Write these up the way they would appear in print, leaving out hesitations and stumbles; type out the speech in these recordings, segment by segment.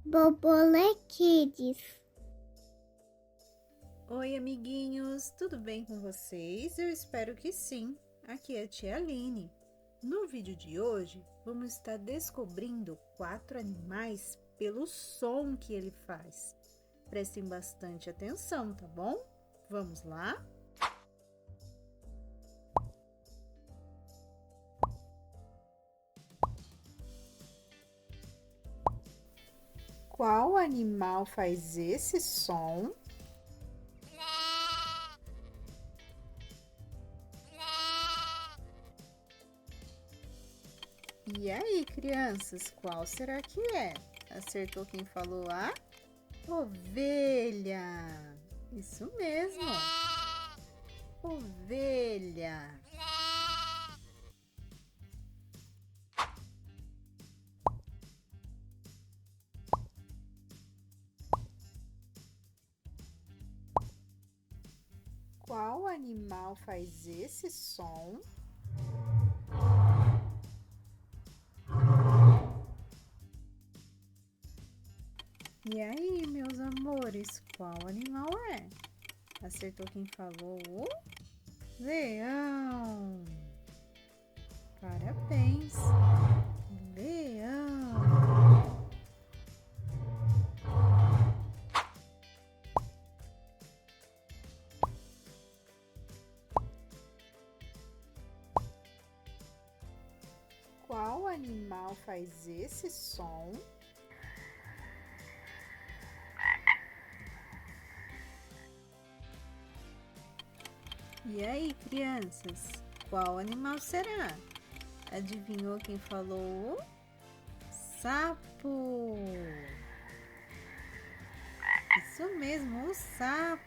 Bobole Kids. Oi, amiguinhos, tudo bem com vocês? Eu espero que sim. Aqui é a tia Aline. No vídeo de hoje, vamos estar descobrindo 4 animais pelo som que ele faz. Prestem bastante atenção, tá bom? Vamos lá? Qual animal faz esse som? E aí, crianças, qual será que é? Acertou quem falou a ovelha. Isso mesmo. Ovelha. Qual animal faz esse som? E aí, meus amores, qual animal é? Acertou quem falou o leão. Parabéns, leão. Qual animal faz esse som? E aí, crianças, qual animal será? Adivinhou quem falou? Sapo! Isso mesmo, o sapo!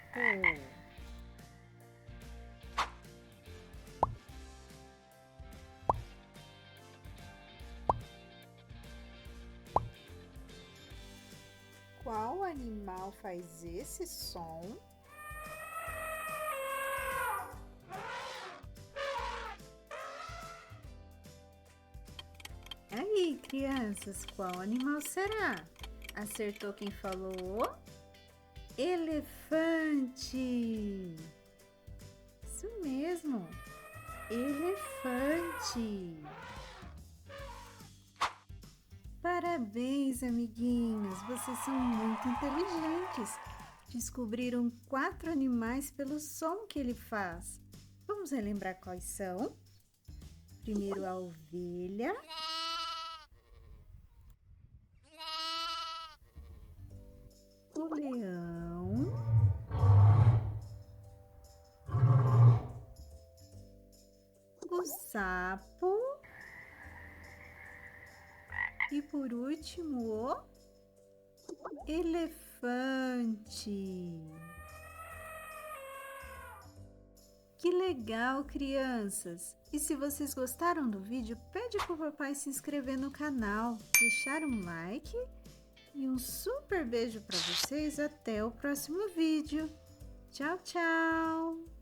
Qual animal faz esse som? Aí, crianças, qual animal será? Acertou quem falou? Elefante! Isso mesmo, elefante! Parabéns, amiguinhos! Vocês são muito inteligentes! Descobriram 4 animais pelo som que ele faz. Vamos relembrar quais são? Primeiro a ovelha. O leão, o sapo e por último o elefante. Que legal, crianças! E se vocês gostaram do vídeo, pede para o papai se inscrever no canal, deixar um like e um super beijo para vocês. Até o próximo vídeo. Tchau, tchau!